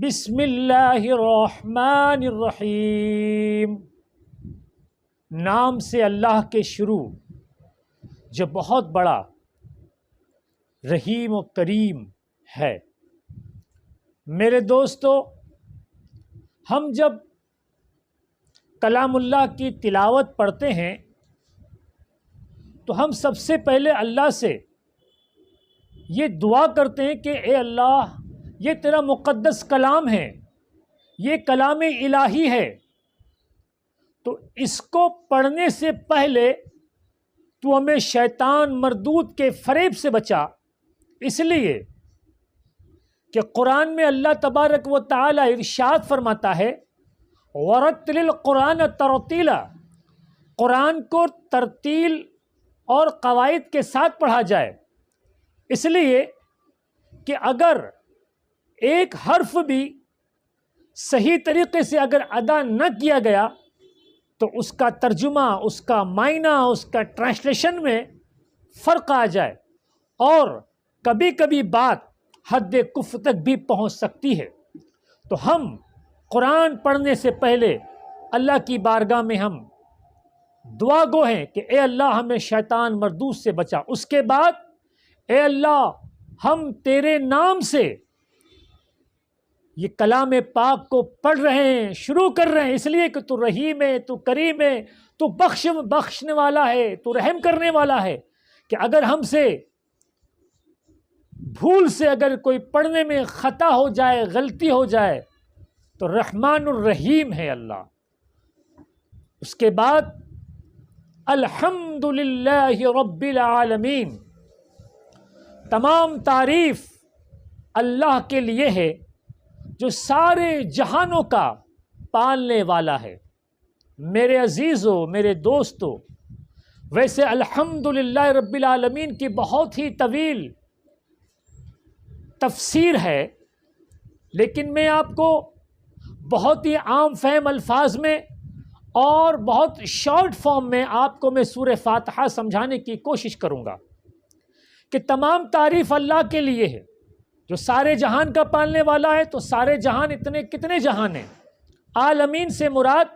بسم اللہ الرحمن الرحیم، نام سے اللہ کے شروع جو بہت بڑا رحیم و کریم ہے۔ میرے دوستو، ہم جب کلام اللہ کی تلاوت پڑھتے ہیں تو ہم سب سے پہلے اللہ سے یہ دعا کرتے ہیں کہ اے اللہ، یہ تیرا مقدس کلام ہے، یہ کلام الہی ہے، تو اس کو پڑھنے سے پہلے تو ہمیں شیطان مردود کے فریب سے بچا، اس لیے کہ قرآن میں اللہ تبارک و تعالی ارشاد فرماتا ہے وَرَتِّلِ الْقُرْآنَ تَرْتِیلًا، قرآن کو ترتیل اور قواعد کے ساتھ پڑھا جائے، اس لیے کہ اگر ایک حرف بھی صحیح طریقے سے اگر ادا نہ کیا گیا تو اس کا ترجمہ، اس کا معنی، اس کا ٹرانسلیشن میں فرق آ جائے اور کبھی کبھی بات حد کفر تک بھی پہنچ سکتی ہے۔ تو ہم قرآن پڑھنے سے پہلے اللہ کی بارگاہ میں ہم دعا گو ہیں کہ اے اللہ ہمیں شیطان مردود سے بچا۔ اس کے بعد اے اللہ ہم تیرے نام سے یہ کلام پاک کو پڑھ رہے ہیں، شروع کر رہے ہیں، اس لیے کہ تو رحیم ہے، تو کریم ہے، تو بخشنے والا ہے، تو رحم کرنے والا ہے، کہ اگر ہم سے بھول سے اگر کوئی پڑھنے میں خطا ہو جائے، غلطی ہو جائے تو رحمان الرحیم ہے اللہ۔ اس کے بعد الحمدللہ رب العالمین، تمام تعریف اللہ کے لیے ہے جو سارے جہانوں کا پالنے والا ہے۔ میرے عزیزو، میرے دوستو، ویسے الحمدللہ رب العالمین کی بہت ہی طویل تفسیر ہے، لیکن میں آپ کو بہت ہی عام فہم الفاظ میں اور بہت شارٹ فارم میں آپ کو میں سورہ فاتحہ سمجھانے کی کوشش کروں گا کہ تمام تعریف اللہ کے لیے ہے جو سارے جہان کا پالنے والا ہے۔ تو سارے جہان کتنے جہان ہیں؟ عالمین سے مراد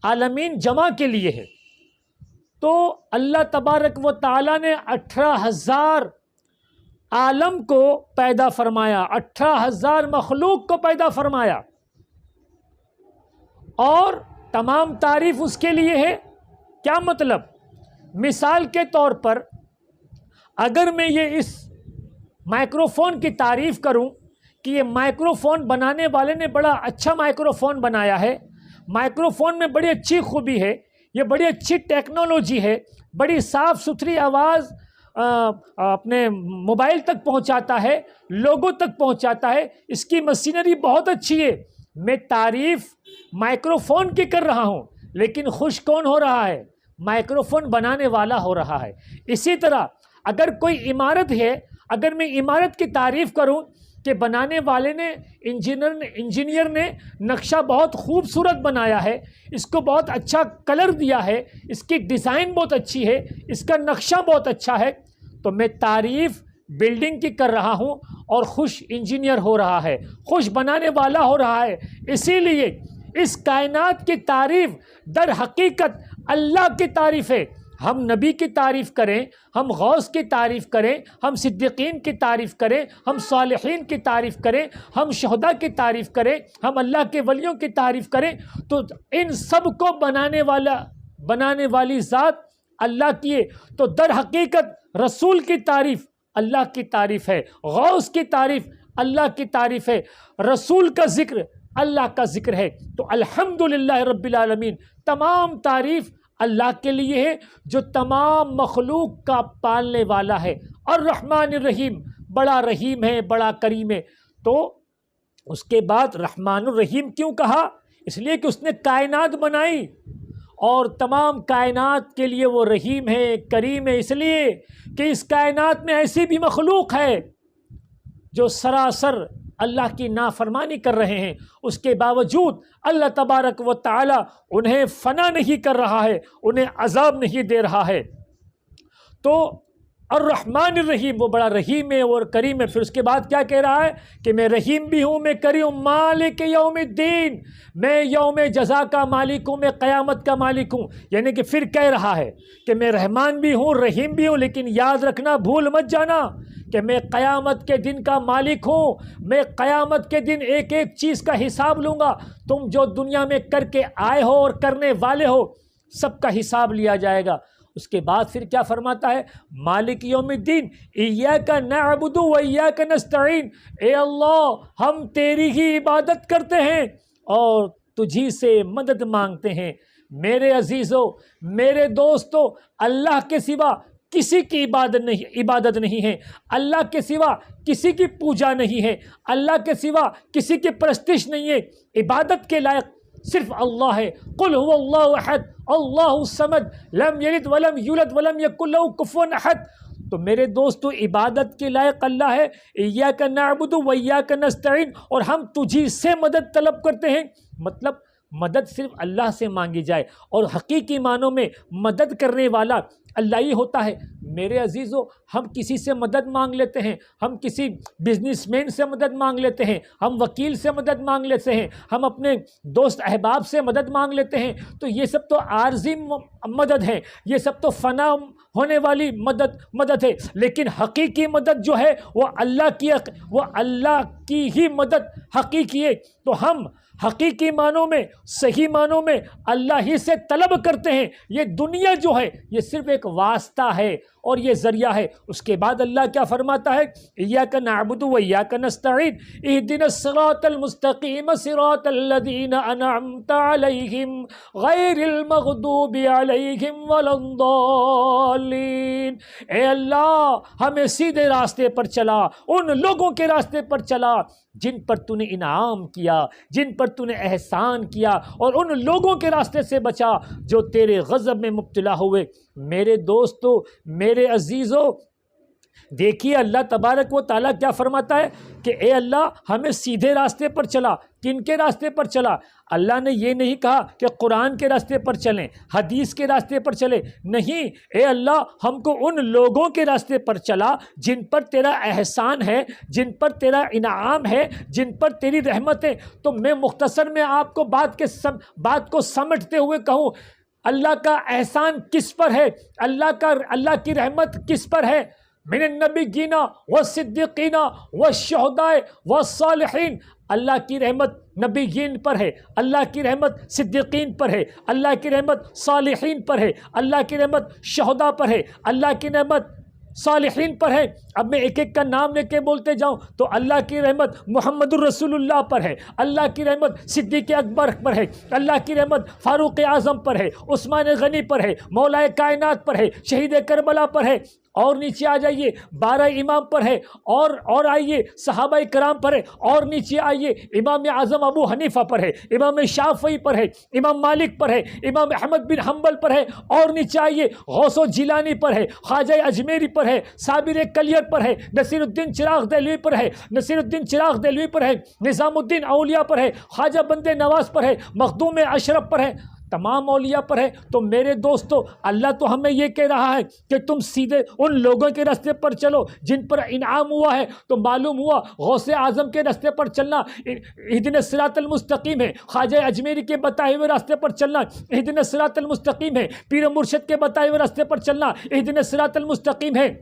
عالمین جمع کے لیے ہے۔ تو اللہ تبارک و تعالیٰ نے 18,000 عالم کو پیدا فرمایا، 18,000 مخلوق کو پیدا فرمایا، اور تمام تعریف اس کے لیے ہے۔ کیا مطلب؟ مثال کے طور پر اگر میں یہ اس مائکرو فون کی تعریف کروں کہ یہ مائکرو فون بنانے والے نے بڑا اچھا مائکرو فون بنایا ہے، مائکرو فون میں بڑی اچھی خوبی ہے، یہ بڑی اچھی ٹیکنالوجی ہے، بڑی صاف ستھری آواز اپنے موبائل تک پہنچاتا ہے، لوگوں تک پہنچاتا ہے، اس کی مشینری بہت اچھی ہے۔ میں تعریف مائکرو فون کی کر رہا ہوں، لیکن خوش کون ہو رہا ہے؟ مائکرو فون بنانے والا ہو رہا ہے۔ اسی طرح اگر کوئی عمارت ہے، اگر میں عمارت کی تعریف کروں کہ بنانے والے نے، انجینئر نے نقشہ بہت خوبصورت بنایا ہے، اس کو بہت اچھا کلر دیا ہے، اس کی ڈیزائن بہت اچھی ہے، اس کا نقشہ بہت اچھا ہے، تو میں تعریف بلڈنگ کی کر رہا ہوں اور خوش انجینئر ہو رہا ہے، خوش بنانے والا ہو رہا ہے۔ اسی لیے اس کائنات کی تعریف در حقیقت اللہ کی تعریف ہے۔ ہم نبی کی تعریف کریں، ہم غوث کی تعریف کریں، ہم صدیقین کی تعریف کریں، ہم صالحین کی تعریف کریں، ہم شہداء کی تعریف کریں، ہم اللہ کے ولیوں کی تعریف کریں، تو ان سب کو بنانے والی ذات اللہ کی ہے۔ تو در حقیقت رسول کی تعریف اللہ کی تعریف ہے، غوث کی تعریف اللہ کی تعریف ہے، رسول کا ذکر اللہ کا ذکر ہے۔ تو الحمدللہ رب العالمین، تمام تعریف اللہ کے لیے ہے جو تمام مخلوق کا پالنے والا ہے۔ الرحمن الرحیم، بڑا رحیم ہے، بڑا کریم ہے۔ تو اس کے بعد رحمان الرحیم کیوں کہا؟ اس لیے کہ اس نے کائنات بنائی اور تمام کائنات کے لیے وہ رحیم ہے، کریم ہے، اس لیے کہ اس کائنات میں ایسی بھی مخلوق ہے جو سراسر اللہ کی نافرمانی کر رہے ہیں، اس کے باوجود اللہ تبارک و تعالی انہیں فنا نہیں کر رہا ہے، انہیں عذاب نہیں دے رہا ہے۔ تو الرحمن الرحیم، وہ بڑا رحیم ہے اور کریم ہے۔ پھر اس کے بعد کیا کہہ رہا ہے کہ میں رحیم بھی ہوں، میں کریم ہوں، مالک یوم الدین، میں یوم جزا کا مالک ہوں، میں قیامت کا مالک ہوں۔ یعنی کہ پھر کہہ رہا ہے کہ میں رحمان بھی ہوں، رحیم بھی ہوں، لیکن یاد رکھنا، بھول مت جانا کہ میں قیامت کے دن کا مالک ہوں۔ میں قیامت کے دن ایک ایک چیز کا حساب لوں گا۔ تم جو دنیا میں کر کے آئے ہو اور کرنے والے ہو، سب کا حساب لیا جائے گا۔ اس کے بعد پھر کیا فرماتا ہے؟ مالک یوم الدین، ایاک نعبد و ایاک نستعین، اے اللہ ہم تیری ہی عبادت کرتے ہیں اور تجھی سے مدد مانگتے ہیں۔ میرے عزیزو، میرے دوستو، اللہ کے سوا کسی کی عبادت نہیں ہے، اللہ کے سوا کسی کی پوجا نہیں ہے، اللہ کے سوا کسی کی پرستش نہیں ہے۔ عبادت کے لائق صرف اللہ ہے۔ قل هو اللہ احد اللہ الصمد لم یلد ولم یولد ولم یکن لہ کفوا احد۔ تو میرے دوستو، عبادت کے لائق اللہ ہے۔ ایاک نعبد و ایاک نستعین، اور ہم تجھی سے مدد طلب کرتے ہیں۔ مطلب مدد صرف اللہ سے مانگی جائے، اور حقیقی معنوں میں مدد کرنے والا اللہ ہی ہوتا ہے۔ میرے عزیزو، ہم کسی سے مدد مانگ لیتے ہیں، ہم کسی بزنس مین سے مدد مانگ لیتے ہیں، ہم وکیل سے مدد مانگ لیتے ہیں، ہم اپنے دوست احباب سے مدد مانگ لیتے ہیں۔ تو یہ سب تو عارضی مدد ہے، یہ سب تو فنا ہونے والی مدد ہے، لیکن حقیقی مدد جو ہے وہ اللہ کی ہی مدد حقیقی ہے۔ تو ہم حقیقی معنوں میں، صحیح معنوں میں اللہ ہی سے طلب کرتے ہیں۔ یہ دنیا جو ہے یہ صرف ایک واسطہ ہے اور یہ ذریعہ ہے۔ اس کے بعد اللہ کیا فرماتا ہے؟ ایاک نعبد و ایاک نستعین اہدنا الصراط المستقیم صراط الذین انعمت علیہم غیر المغضوب علیہم ولا الضالین۔ اے اللہ ہمیں سیدھے راستے پر چلا، ان لوگوں کے راستے پر چلا جن پر تو نے انعام کیا، جن پر تو نے احسان کیا، اور ان لوگوں کے راستے سے بچا جو تیرے غضب میں مبتلا ہوئے۔ میرے دوستو، میرے عزیزو، دیکھیے اللہ تبارک و تعالیٰ کیا فرماتا ہے کہ اے اللہ ہمیں سیدھے راستے پر چلا۔ کن کے راستے پر چلا؟ اللہ نے یہ نہیں کہا کہ قرآن کے راستے پر چلیں، حدیث کے راستے پر چلیں، نہیں، اے اللہ ہم کو ان لوگوں کے راستے پر چلا جن پر تیرا احسان ہے، جن پر تیرا انعام ہے، جن پر تیری رحمت ہے۔ تو میں مختصر میں آپ کو بات کو سمجھتے ہوئے کہوں، اللہ کا احسان کس پر ہے؟ اللہ کی رحمت کس پر ہے؟ من النبیین والصدیقین والشہداء والصالحین۔ اللہ کی رحمت نبیین پر ہے، اللہ کی رحمت صدیقین پر ہے، اللہ کی رحمت صالحین پر ہے، اللہ کی رحمت شہداء پر ہے، اللہ کی رحمت صالحین پر ہے۔ اب میں ایک ایک کا نام لے کے بولتے جاؤں تو اللہ کی رحمت محمد الرسول اللہ پر ہے، اللہ کی رحمت صدیق اکبر پر ہے، اللہ کی رحمت فاروق اعظم پر ہے، عثمان غنی پر ہے، مولا کائنات پر ہے، شہید کربلا پر ہے، اور نیچے آ جائیے 12 امام پر ہے، اور آئیے صحابہ کرام پر ہے، اور نیچے آئیے امام اعظم ابو حنیفہ پر ہے، امام شافعی پر ہے، امام مالک پر ہے، امام احمد بن حنبل پر ہے، اور نیچے آئیے غوث و جیلانی پر ہے، خواجہ اجمیری پر ہے، صابر کلیت پر ہے، نصیر الدین چراغ دہلوی پر ہے، نصیر الدین چراغ دہلوی پر ہے، نظام الدین اولیاء پر ہے، خواجہ بند نواز پر ہے، مخدوم اشرف پر ہے، تمام اولیاء پر ہے۔ تو میرے دوستو، اللہ تو ہمیں یہ کہہ رہا ہے کہ تم سیدھے ان لوگوں کے راستے پر چلو جن پر انعام ہوا ہے۔ تو معلوم ہوا غوث اعظم کے راستے پر چلنا اہدنا الصراط المستقیم ہے، خواجہ اجمیری کے بتائے ہوئے راستے پر چلنا اہدنا الصراط المستقیم ہے، پیر مرشد کے بتائے ہوئے راستے پر چلنا اہدنا الصراط المستقیم ہے،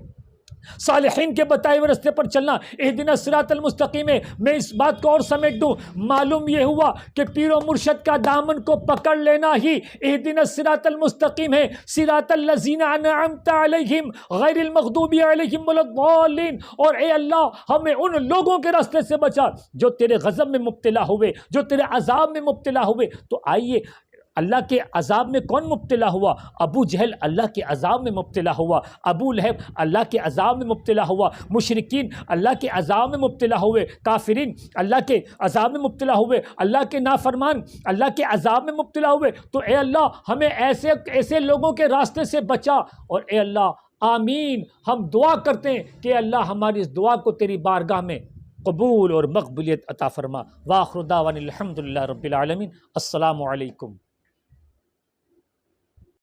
صالحین کے بتائے ہوئے راستے پر چلنا اہدنا الصراط المستقیم ہے۔ میں اس بات کو اور سمیٹ دوں، معلوم یہ ہوا کہ پیر و مرشد کا دامن کو پکڑ لینا ہی اہدنا الصراط المستقیم ہے، صراط الذین انعمت علیہم غیر المغضوب علیہم ولا الضالین۔ اور اے اللہ ہمیں ان لوگوں کے راستے سے بچا جو تیرے غضب میں مبتلا ہوئے، جو تیرے عذاب میں مبتلا ہوئے۔ تو آئیے، اللہ کے عذاب میں کون مبتلا ہوا؟ ابو جہل اللہ کے عذاب میں مبتلا ہوا، ابو لہب اللہ کے عذاب میں مبتلا ہوا، مشرکین اللہ کے عذاب میں مبتلا ہوئے، کافرین اللہ کے عذاب میں مبتلا ہوئے، اللہ کے نافرمان اللہ کے عذاب میں مبتلا ہوئے۔ تو اے اللہ ہمیں ایسے لوگوں کے راستے سے بچا، اور اے اللہ آمین، ہم دعا کرتے ہیں کہ اللہ ہماری اس دعا کو تیری بارگاہ میں قبول اور مقبولیت عطا فرما۔ وآخر دعوانا الحمدللہ رب العالمین۔ السلام علیکم۔